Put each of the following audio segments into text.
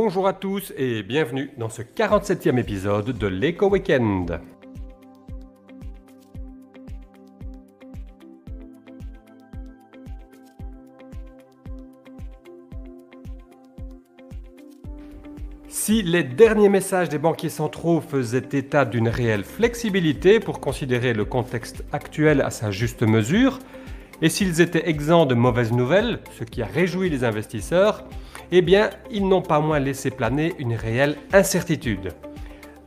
Bonjour à tous et bienvenue dans ce 47e épisode de l'Eco Weekend. Si les derniers messages des banquiers centraux faisaient état d'une réelle flexibilité pour considérer le contexte actuel à sa juste mesure, et s'ils étaient exempts de mauvaises nouvelles, ce qui a réjoui les investisseurs, eh bien, ils n'ont pas moins laissé planer une réelle incertitude.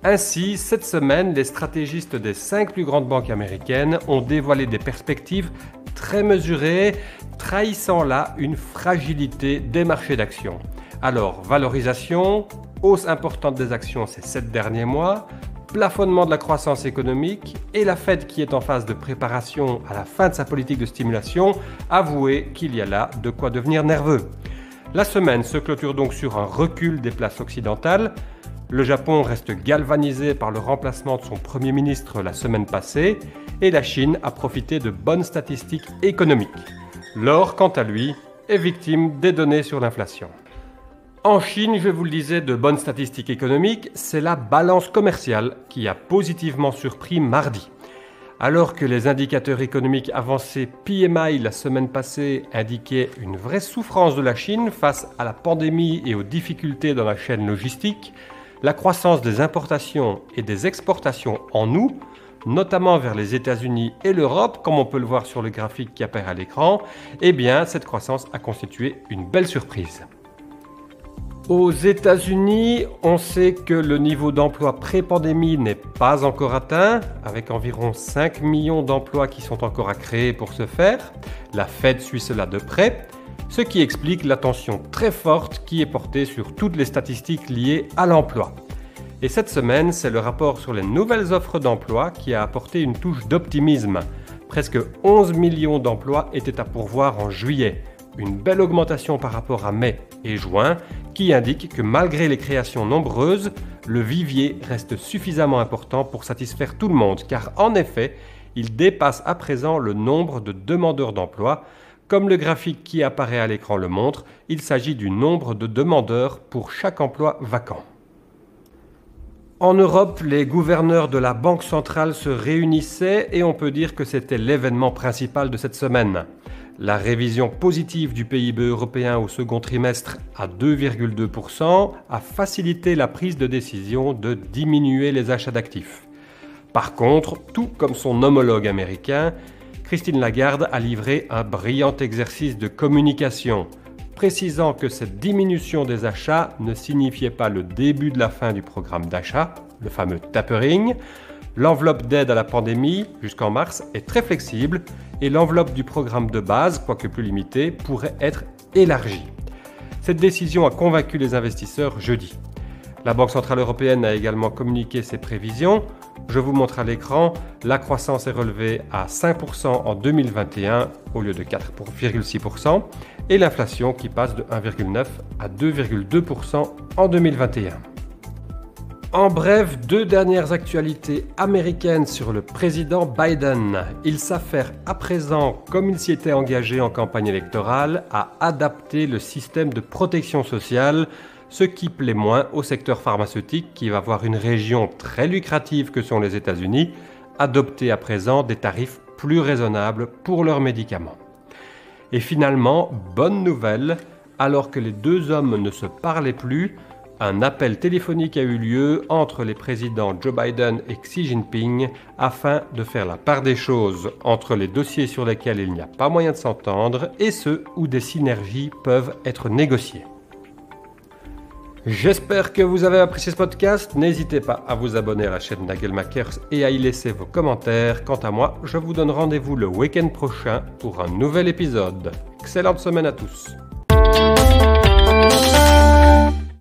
Ainsi, cette semaine, les stratégistes des 5 plus grandes banques américaines ont dévoilé des perspectives très mesurées, trahissant là une fragilité des marchés d'actions. Alors, valorisation, hausse importante des actions ces 7 derniers mois, plafonnement de la croissance économique et la Fed qui est en phase de préparation à la fin de sa politique de stimulation, avouez qu'il y a là de quoi devenir nerveux. La semaine se clôture donc sur un recul des places occidentales. Le Japon reste galvanisé par le remplacement de son Premier ministre la semaine passée et la Chine a profité de bonnes statistiques économiques. L'or, quant à lui, est victime des données sur l'inflation. En Chine, je vous le disais, de bonnes statistiques économiques, c'est la balance commerciale qui a positivement surpris mardi. Alors que les indicateurs économiques avancés PMI la semaine passée indiquaient une vraie souffrance de la Chine face à la pandémie et aux difficultés dans la chaîne logistique, la croissance des importations et des exportations en août, notamment vers les États-Unis et l'Europe, comme on peut le voir sur le graphique qui apparaît à l'écran, eh bien cette croissance a constitué une belle surprise. Aux États-Unis, on sait que le niveau d'emploi pré-pandémie n'est pas encore atteint, avec environ 5 millions d'emplois qui sont encore à créer pour ce faire. La Fed suit cela de près, ce qui explique l'attention très forte qui est portée sur toutes les statistiques liées à l'emploi. Et cette semaine, c'est le rapport sur les nouvelles offres d'emploi qui a apporté une touche d'optimisme. Presque 11 millions d'emplois étaient à pourvoir en juillet. Une belle augmentation par rapport à mai et juin qui indique que malgré les créations nombreuses, le vivier reste suffisamment important pour satisfaire tout le monde car en effet, il dépasse à présent le nombre de demandeurs d'emploi. Comme le graphique qui apparaît à l'écran le montre, il s'agit du nombre de demandeurs pour chaque emploi vacant. En Europe, les gouverneurs de la Banque centrale se réunissaient et on peut dire que c'était l'événement principal de cette semaine. La révision positive du PIB européen au second trimestre à 2,2% a facilité la prise de décision de diminuer les achats d'actifs. Par contre, tout comme son homologue américain, Christine Lagarde a livré un brillant exercice de communication, précisant que cette diminution des achats ne signifiait pas le début de la fin du programme d'achat, le fameux tapering. L'enveloppe d'aide à la pandémie, jusqu'en mars, est très flexible et l'enveloppe du programme de base, quoique plus limitée, pourrait être élargie. Cette décision a convaincu les investisseurs jeudi. La Banque centrale européenne a également communiqué ses prévisions. Je vous montre à l'écran, la croissance est relevée à 5% en 2021 au lieu de 4,6% et l'inflation qui passe de 1,9 à 2,2% en 2021. En bref, 2 dernières actualités américaines sur le président Biden. Il s'affaire à présent, comme il s'y était engagé en campagne électorale, à adapter le système de protection sociale, ce qui plaît moins au secteur pharmaceutique qui va voir une région très lucrative que sont les États-Unis adopter à présent des tarifs plus raisonnables pour leurs médicaments. Et finalement, bonne nouvelle, alors que les 2 hommes ne se parlaient plus, un appel téléphonique a eu lieu entre les présidents Joe Biden et Xi Jinping afin de faire la part des choses entre les dossiers sur lesquels il n'y a pas moyen de s'entendre et ceux où des synergies peuvent être négociées. J'espère que vous avez apprécié ce podcast. N'hésitez pas à vous abonner à la chaîne Nagelmakers et à y laisser vos commentaires. Quant à moi, je vous donne rendez-vous le week-end prochain pour un nouvel épisode. Excellente semaine à tous.